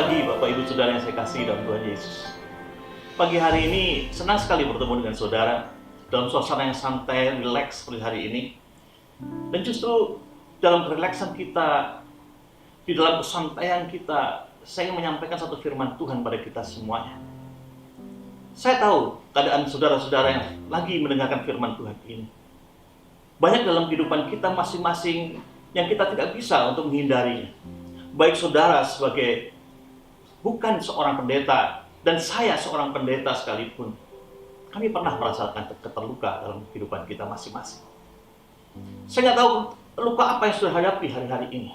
pagi Bapak Ibu Saudara yang saya kasih dalam Tuhan Yesus. Pagi hari ini senang sekali bertemu dengan saudara dalam suasana yang santai, rileks seperti hari ini. Dan justru dalam relaksan kita, di dalam kesantaian kita, saya ingin menyampaikan satu firman Tuhan pada kita semuanya. Saya tahu keadaan saudara-saudara yang lagi mendengarkan firman Tuhan ini. Banyak dalam kehidupan kita masing-masing yang kita tidak bisa untuk menghindarinya. Baik saudara sebagai bukan seorang pendeta dan saya seorang pendeta sekalipun, kami pernah merasakan keterluka dalam kehidupan kita masing-masing. Saya nggak tahu luka apa yang sudah hadapi hari-hari ini.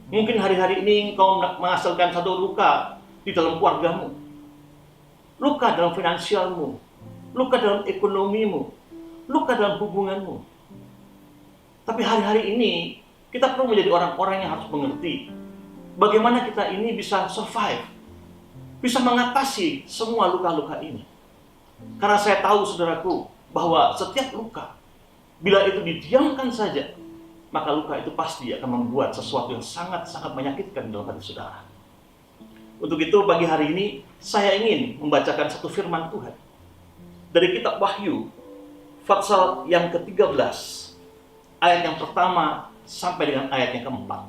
Mungkin hari-hari ini engkau menghasilkan satu luka di dalam keluargamu, luka dalam finansialmu, luka dalam ekonomimu, luka dalam hubunganmu. Tapi hari-hari ini kita perlu menjadi orang-orang yang harus mengerti bagaimana kita ini bisa survive, bisa mengatasi semua luka-luka ini. Karena saya tahu saudaraku bahwa setiap luka, bila itu didiamkan saja, maka luka itu pasti akan membuat sesuatu yang sangat-sangat menyakitkan dalam hati saudara. Untuk itu pagi hari ini saya ingin membacakan satu firman Tuhan dari kitab Wahyu pasal yang ke-13, ayat yang pertama sampai dengan ayat yang keempat.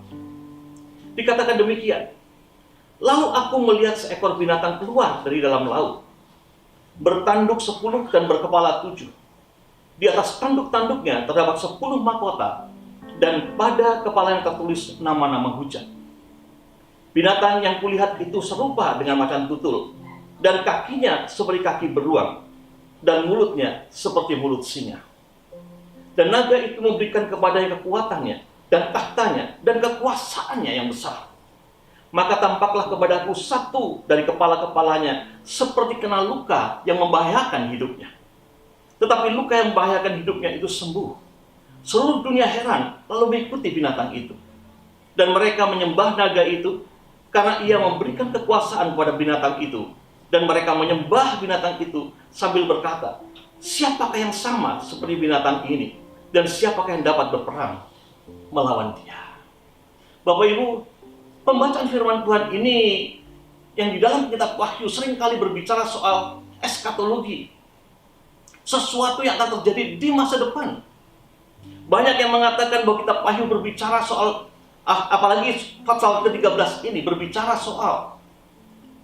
Dikatakan demikian, lalu aku melihat seekor binatang keluar dari dalam laut, bertanduk 10 dan berkepala 7. Di atas tanduk-tanduknya terdapat 10 mahkota, dan pada kepalanya tertulis nama-nama hujat. Binatang yang kulihat itu serupa dengan macan tutul, dan kakinya seperti kaki beruang, dan mulutnya seperti mulut singa. Dan naga itu memberikan kepadanya kekuatannya, dan tahtanya, dan kekuasaannya yang besar. Maka tampaklah kepadaku satu dari kepala-kepalanya seperti kena luka yang membahayakan hidupnya. Tetapi luka yang membahayakan hidupnya itu sembuh. Seluruh dunia heran lalu mengikuti binatang itu. Dan mereka menyembah naga itu karena ia memberikan kekuasaan kepada binatang itu. Dan mereka menyembah binatang itu sambil berkata, siapakah yang sama seperti binatang ini? Dan siapakah yang dapat berperang melawan dia? Bapak Ibu, pembacaan firman Tuhan ini yang di dalam kitab Wahyu seringkali berbicara soal eskatologi, sesuatu yang akan terjadi di masa depan. Banyak yang mengatakan bahwa kitab Wahyu berbicara soal, apalagi pasal ke-13 ini berbicara soal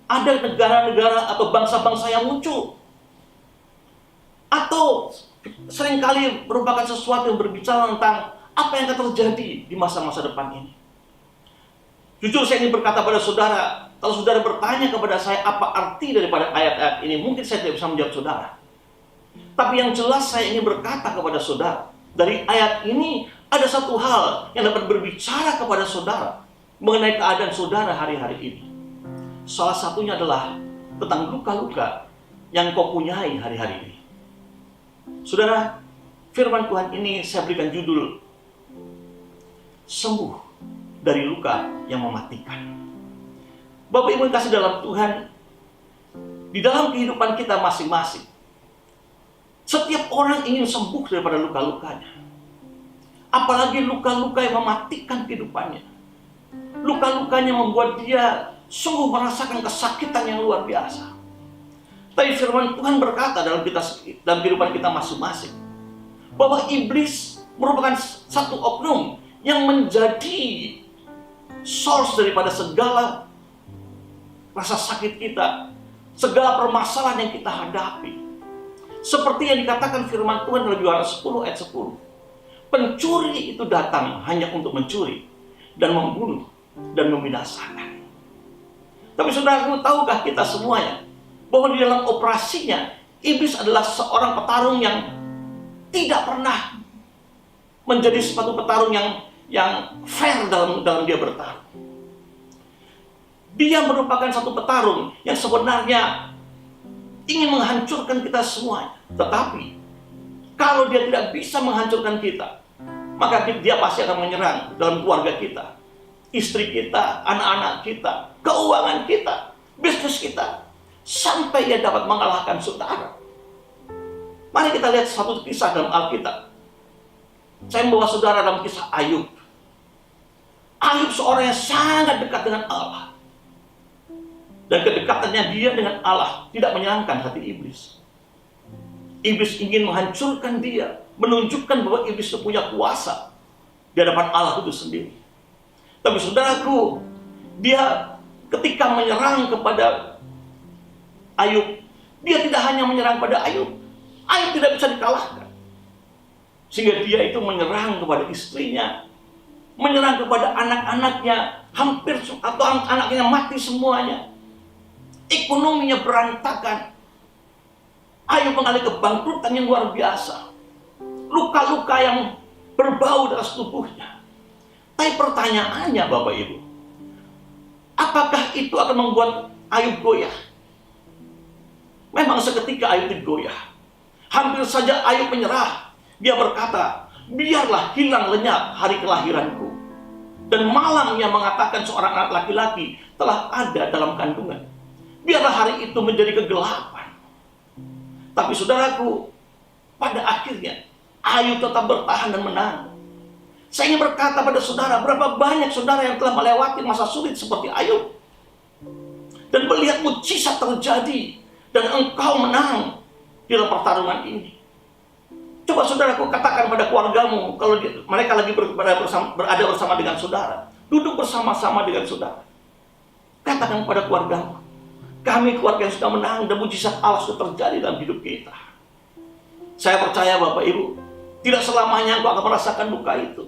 ada negara-negara atau bangsa-bangsa yang muncul, atau seringkali merupakan sesuatu yang berbicara tentang apa yang akan terjadi di masa-masa depan ini. Jujur saya ingin berkata pada saudara, kalau saudara bertanya kepada saya apa arti daripada ayat-ayat ini, mungkin saya tidak bisa menjawab saudara. Tapi yang jelas saya ingin berkata kepada saudara, dari ayat ini ada satu hal yang dapat berbicara kepada saudara mengenai keadaan saudara hari-hari ini. Salah satunya adalah tentang luka-luka yang kau punyai hari-hari ini. Saudara, firman Tuhan ini saya berikan judul, sembuh dari luka yang mematikan. Bapak Ibu yang kasih dalam Tuhan, di dalam kehidupan kita masing-masing, setiap orang ingin sembuh daripada luka-lukanya. Apalagi luka-luka yang mematikan kehidupannya. Luka-lukanya membuat dia sungguh merasakan kesakitan yang luar biasa. Tapi firman Tuhan berkata dalam kehidupan kita masing-masing, bahwa iblis merupakan satu oknum yang menjadi source daripada segala rasa sakit kita, segala permasalahan yang kita hadapi. Seperti yang dikatakan firman Tuhan dalam Yohanes 10 ayat 10. Pencuri itu datang hanya untuk mencuri dan membunuh dan membinasakan. Tapi saudara, tahukah kita semuanya bahwa di dalam operasinya iblis adalah seorang petarung yang tidak pernah menjadi suatu petarung yang fair dalam dia bertarung. Dia merupakan satu petarung yang sebenarnya ingin menghancurkan kita semuanya. Tetapi kalau dia tidak bisa menghancurkan kita, maka dia pasti akan menyerang dalam keluarga kita, istri kita, anak-anak kita, keuangan kita, bisnis kita, sampai dia dapat mengalahkan saudara. Mari kita lihat satu kisah dalam Alkitab. Saya membawa saudara dalam kisah Ayub. Ayub seorang yang sangat dekat dengan Allah. Dan kedekatannya dia dengan Allah tidak menyenangkan hati iblis. Iblis ingin menghancurkan dia, menunjukkan bahwa iblis itu punya kuasa di hadapan Allah itu sendiri. Tapi saudaraku, dia ketika menyerang kepada Ayub, dia tidak hanya menyerang pada Ayub. Ayub tidak bisa dikalahkan. Sehingga dia itu menyerang kepada istrinya, menyerang kepada anak-anaknya, hampir atau anaknya mati semuanya. Ekonominya berantakan. Ayub mengalami kebangkrutan yang luar biasa. Luka-luka yang berbau dalam tubuhnya. Tapi pertanyaannya Bapak Ibu, apakah itu akan membuat Ayub goyah? Memang seketika Ayub goyah. Hampir saja Ayub menyerah. Dia berkata, biarlah hilang lenyap hari kelahiranku. Dan malam yang mengatakan seorang anak laki-laki telah ada dalam kandungan. Biarlah hari itu menjadi kegelapan. Tapi saudaraku, pada akhirnya Ayub tetap bertahan dan menang. Saya ingin berkata pada saudara, berapa banyak saudara yang telah melewati masa sulit seperti Ayub dan melihat mukjizat terjadi dan engkau menang di dalam pertarungan ini. Coba saudaraku katakan pada keluargamu, kalau mereka lagi berada bersama dengan saudara, duduk bersama-sama dengan saudara, katakan kepada keluargamu, kami keluarga yang sudah menang dan mujizat Allah sudah terjadi dalam hidup kita. Saya percaya Bapak Ibu, tidak selamanya engkau akan merasakan duka itu.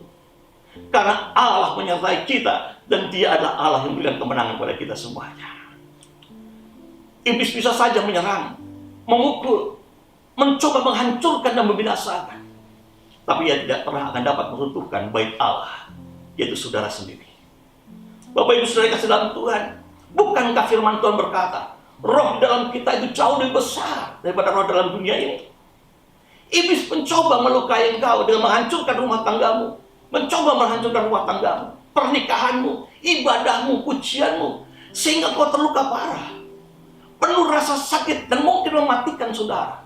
Karena Allah menyertai kita dan Dia adalah Allah yang memberikan kemenangan kepada kita semuanya. Iblis bisa saja menyerang, memukul, mencoba menghancurkan dan membinasakan. Tapi ia tidak pernah akan dapat meruntuhkan bait Allah, yaitu saudara sendiri. Bapak Ibu saudara kasih dalam Tuhan, bukankah firman Tuhan berkata, roh dalam kita itu jauh lebih besar daripada roh dalam dunia ini? Iblis mencoba melukai engkau dengan menghancurkan rumah tanggamu, mencoba menghancurkan rumah tanggamu, pernikahanmu, ibadahmu, pujianmu, sehingga kau terluka parah, penuh rasa sakit dan mungkin mematikan saudara.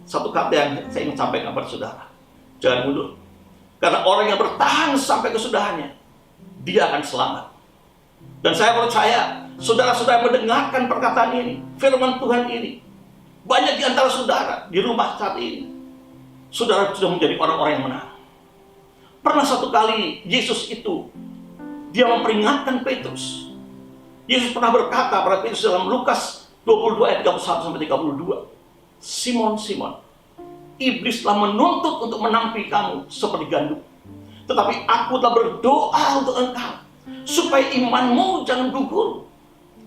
Satu kata yang saya ingin sampaikan kepada saudara, jangan mundur. Karena orang yang bertahan sampai kesudahannya, dia akan selamat. Dan saya percaya, saudara-saudara mendengarkan perkataan ini, firman Tuhan ini, banyak di antara saudara di rumah saat ini, saudara sudah menjadi orang-orang yang menang. Pernah satu kali Yesus itu, dia memperingatkan Petrus. Yesus pernah berkata pada Petrus dalam Lukas 22 ayat 31 sampai 32, Simon, Simon, iblis telah menuntut untuk menampi kamu seperti gandum. Tetapi aku telah berdoa untuk engkau, supaya imanmu jangan gugur.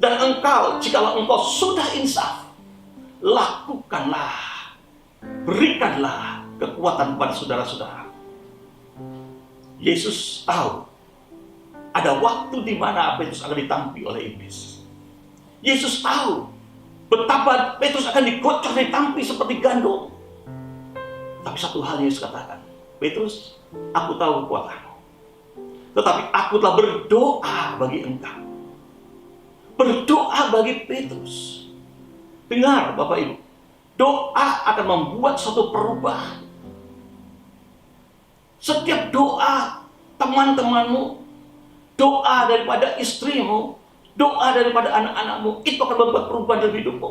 Dan engkau, jikalau engkau sudah insaf, lakukanlah, berikanlah kekuatan kepada saudara-saudara. Yesus tahu ada waktu di mana Petrus akan ditampi oleh iblis. Yesus tahu betapa Petrus akan digocor, ditampi seperti gandum. Tapi satu hal Yesus katakan, Petrus, aku tahu kekuatanmu, tetapi aku telah berdoa bagi engkau. Berdoa bagi Petrus. Dengar Bapak Ibu, doa akan membuat suatu perubahan. Setiap doa teman-temanmu, doa daripada istrimu, doa daripada anak-anakmu, itu akan membuat perubahan dalam hidupmu.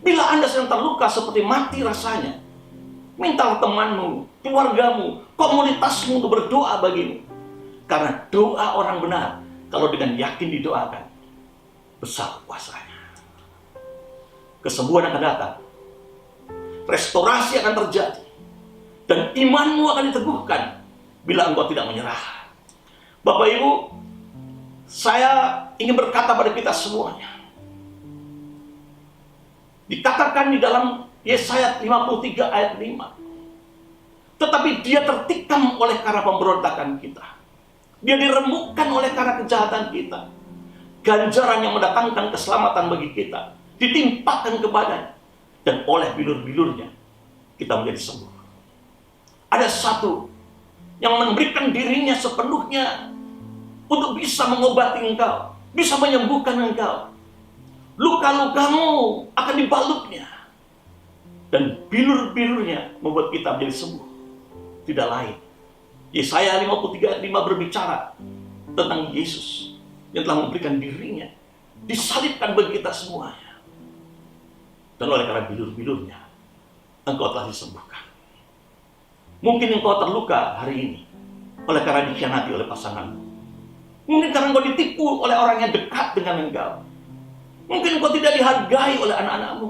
Bila Anda sedang terluka seperti mati rasanya, mintalah temanmu, keluargamu, komunitasmu untuk berdoa bagimu. Karena doa orang benar, kalau dengan yakin didoakan, besar kuasanya. Kesembuhan akan datang, restorasi akan terjadi, dan imanmu akan diteguhkan bila engkau tidak menyerah. Bapak Ibu, saya ingin berkata pada kita semuanya. Dikatakan di dalam Yesaya 53 ayat 5. Tetapi dia tertikam oleh karena pemberontakan kita. Dia diremukkan oleh karena kejahatan kita. Ganjaran yang mendatangkan keselamatan bagi kita ditimpakan kepadanya. Dan oleh bilur-bilurnya kita menjadi sembuh. Ada satu yang memberikan dirinya sepenuhnya untuk bisa mengobati engkau, bisa menyembuhkan engkau. Luka-lukamu akan dibalutnya, dan bilur-bilurnya membuat kita menjadi sembuh. Tidak lain, Yesaya 53 ayat 5 berbicara tentang Yesus yang telah memberikan dirinya disalibkan bagi kita semuanya. Dan oleh karena bilur-bilurnya, engkau telah disembuhkan. Mungkin engkau terluka hari ini oleh karena dikhianati oleh pasanganmu. Mungkin karena engkau ditipu oleh orang yang dekat dengan engkau. Mungkin engkau tidak dihargai oleh anak-anakmu.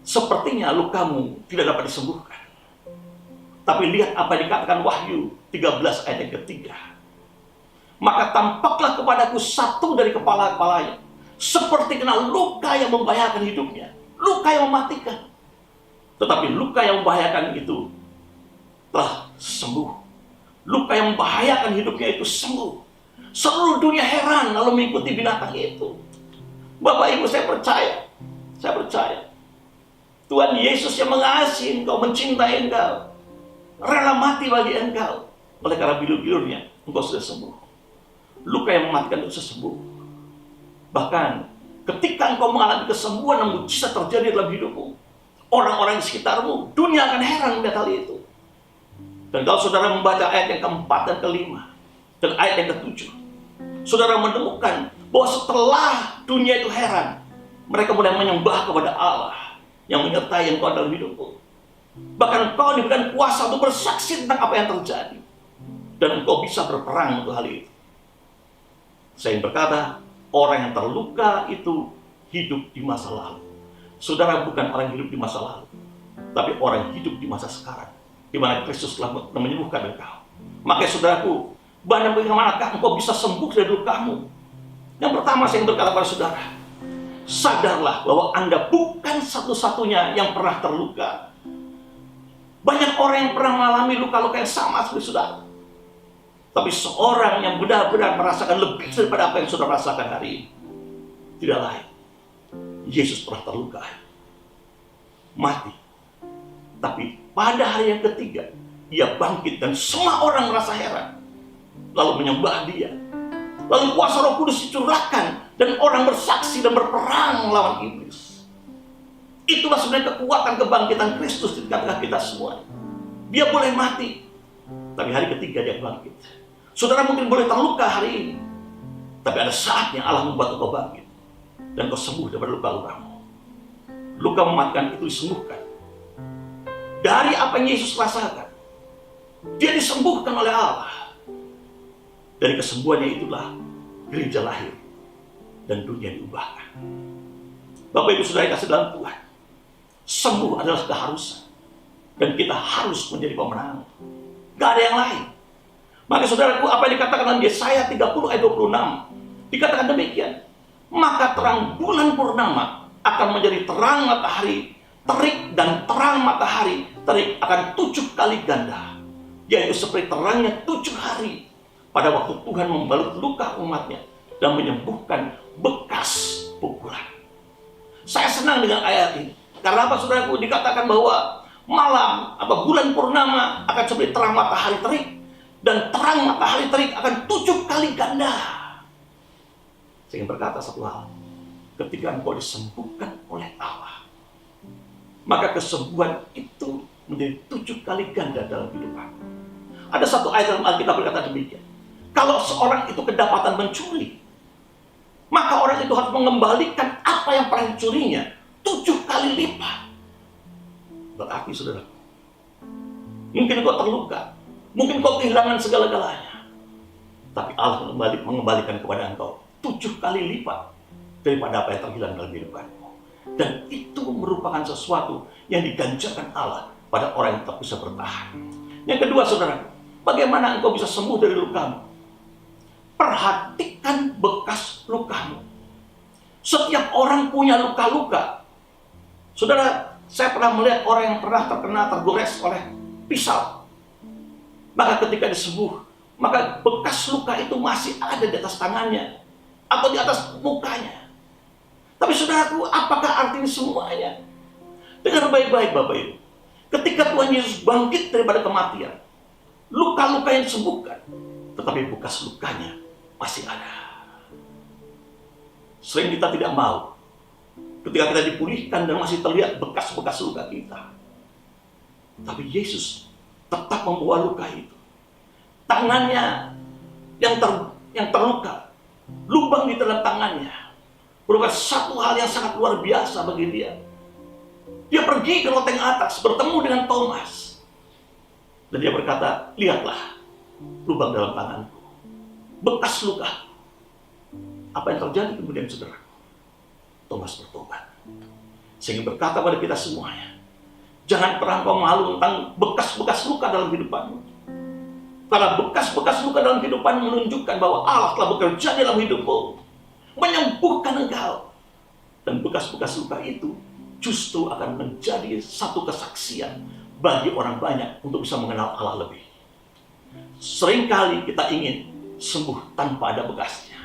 Sepertinya lukamu tidak dapat disembuhkan. Tapi lihat apa yang dikatakan Wahyu 13 ayat yang ketiga. Maka tampaklah kepadaku satu dari kepala-kepalanya, seperti kena luka yang membahayakan hidupnya. Luka yang mematikan. Tetapi luka yang membahayakan itu telah sembuh. Luka yang membahayakan hidupnya itu sembuh. Seluruh dunia heran lalu mengikuti binatang itu. Bapak Ibu, saya percaya Tuhan Yesus yang mengasihi engkau, mencintai engkau, rela mati bagi engkau. Oleh karena bilur-bilurnya engkau sudah sembuh. Luka yang mematikan itu sudah sembuh. Bahkan ketika engkau mengalami kesembuhan yang mujizat terjadi dalam hidupmu, orang-orang di sekitarmu, dunia akan heran melihat hal itu. Dan kalau saudara membaca ayat yang keempat dan kelima dan ayat yang ketujuh, saudara menemukan bahwa setelah dunia itu heran, mereka mulai menyembah kepada Allah yang menyertai engkau dalam hidupmu. Bahkan engkau diberikan kuasa untuk bersaksi tentang apa yang terjadi, dan engkau bisa berperang untuk hal itu. Saya ingin berkata, orang yang terluka itu hidup di masa lalu. Saudara bukan orang yang hidup di masa lalu, tapi orang yang hidup di masa sekarang, di mana Kristus telah menyembuhkan engkau. Makanya saudaraku, bagaimanakah engkau bisa sembuh dari lukamu? Yang pertama saya ingin berkata pada saudara, sadarlah bahwa Anda bukan satu-satunya yang pernah terluka. Banyak orang yang pernah mengalami luka-luka yang sama seperti saudara. Tapi seorang yang benar-benar merasakan lebih daripada apa yang saudara rasakan hari ini, tidak lain, Yesus pernah terluka, mati. Tapi pada hari yang ketiga, Ia bangkit dan semua orang merasa heran, lalu menyembah Dia. Lalu kuasa Roh Kudus dicurahkan dan orang bersaksi dan berperang melawan iblis. Itulah sebenarnya kekuatan kebangkitan Kristus di tengah kita semua. Dia boleh mati, tapi hari ketiga Dia bangkit. Saudara mungkin boleh terluka hari ini, tapi ada saatnya Allah membuat kau bangkit dan kau sembuh daripada luka-lukamu. Luka mematikan itu disembuhkan. Dari apa yang Yesus rasakan, Dia disembuhkan oleh Allah. Dari kesembuhannya itulah gereja lahir dan dunia diubahkan. Bapak Ibu Saudara kasih dalam Tuhan, sembuh adalah keharusan dan kita harus menjadi pemenang. Gak ada yang lain. Maka saudaraku, apa yang dikatakan dalam Yesaya 30 ayat 26 dikatakan demikian. Maka terang bulan purnama akan menjadi terang matahari terik, dan terang matahari terik akan 7 kali ganda, yaitu seperti terangnya 7 hari pada waktu Tuhan membalut luka umatnya dan menyembuhkan bekas pukulan. Saya senang dengan ayat ini. Karena apa saudaraku? Dikatakan bahwa malam atau bulan purnama akan seperti terang matahari terik, dan terang matahari terik akan 7 kali ganda. Saya ingin berkata satu hal. Ketika engkau disembuhkan oleh Allah, maka kesembuhan itu menjadi 7 kali ganda dalam kehidupan. Ada satu ayat dalam Alkitab berkata demikian. Kalau seorang itu kedapatan mencuri, maka orang itu harus mengembalikan apa yang pernah dicurinya 7 kali lipat. Berarti saudara, mungkin kau terluka, mungkin kau kehilangan segala-galanya, tapi Allah mengembalikan kepada engkau 7 kali lipat daripada apa yang terhilang dalam kehidupanmu. Dan itu merupakan sesuatu yang diganjarkan Allah pada orang yang tak bisa bertahan. Yang kedua saudara, bagaimana engkau bisa sembuh dari lukamu? Perhatikan bekas lukamu. Setiap orang punya luka-luka. Saudara, saya pernah melihat orang yang pernah tergores oleh pisau. Maka ketika disembuh, maka bekas luka itu masih ada di atas tangannya atau di atas mukanya. Tapi saudaraku, apakah artinya semuanya? Dengar baik-baik Bapak Ibu. Ketika Tuhan Yesus bangkit daripada kematian, luka-luka yang disembuhkan, tetapi bekas lukanya masih ada. Sering kita tidak mau ketika kita dipulihkan dan masih terlihat bekas-bekas luka kita. Tapi Yesus tetap membawa luka itu. Tangannya yang terluka lubang di dalam tangannya merupakan satu hal yang sangat luar biasa bagi dia. Dia pergi ke loteng atas, bertemu dengan Thomas. Dan dia berkata, lihatlah lubang dalam tanganku, bekas luka. Apa yang terjadi kemudian, saudara? Thomas bertobat. Sehingga berkata pada kita semuanya, jangan pernah kau malu tentang bekas-bekas luka dalam hidupanmu. Karena bekas-bekas luka dalam hidupanmu menunjukkan bahwa Allah telah bekerja dalam hidupmu, menyembuhkan engkau. Dan bekas-bekas luka itu justru akan menjadi satu kesaksian bagi orang banyak untuk bisa mengenal Allah lebih. Seringkali kita ingin sembuh tanpa ada bekasnya.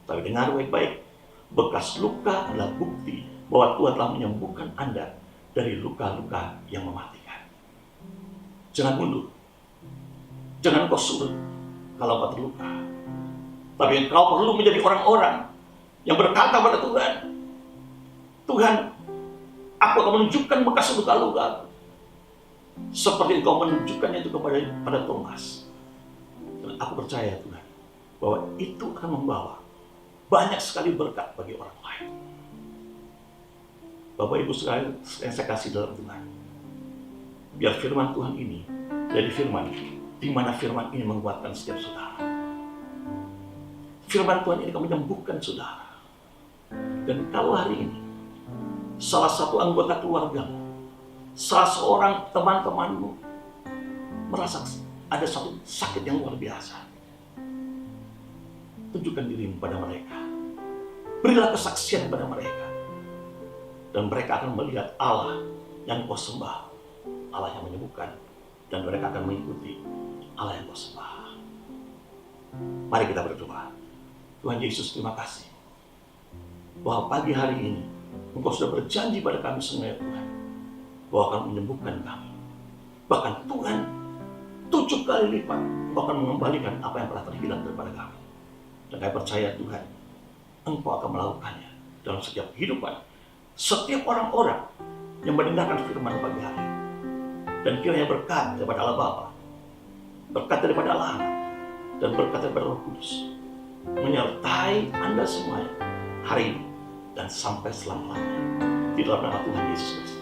Tapi dengar baik-baik, bekas luka adalah bukti bahwa Tuhan telah menyembuhkan Anda dari luka-luka yang mematikan. Jangan mundur. Jangan kau surut kalau kau terluka. Tapi kau perlu menjadi orang-orang yang berkata pada Tuhan, Tuhan, aku akan menunjukkan bekas luka-luka seperti engkau menunjukkannya itu kepada Thomas. Dan aku percaya Tuhan, bahwa itu akan membawa banyak sekali berkat bagi orang lain. Bapak Ibu sekalian yang saya kasih dalam Tuhan, biar firman Tuhan ini jadi firman di mana firman ini menguatkan setiap saudara. Firman Tuhan ini akan menyembuhkan saudara. Dan kalau hari ini salah satu anggota keluargamu, salah seorang teman-temanmu merasa ada satu sakit yang luar biasa, tunjukkan dirimu pada mereka. Berilah kesaksian pada mereka. Dan mereka akan melihat Allah yang kau sembah, Allah yang menyembuhkan. Dan mereka akan mengikuti Allah yang kau sembah. Mari kita berdoa. Tuhan Yesus, terima kasih bahwa pagi hari ini Engkau sudah berjanji pada kami semua, ya Tuhan, bahwa akan menyembuhkan kami. Bahkan Tuhan, 7 kali lipat Engkau akan mengembalikan apa yang pernah terhilang daripada kami. Dan kami percaya Tuhan, Engkau akan melakukannya dalam setiap kehidupan setiap orang-orang yang mendengarkan firman pagi hari. Dan kiranya berkat daripada Allah Bapa, berkat daripada Allah Anak, dan berkat daripada Roh Kudus menyertai Anda semuanya hari ini dan sampai selama-lamanya. Di dalam nama Tuhan Yesus Kristus.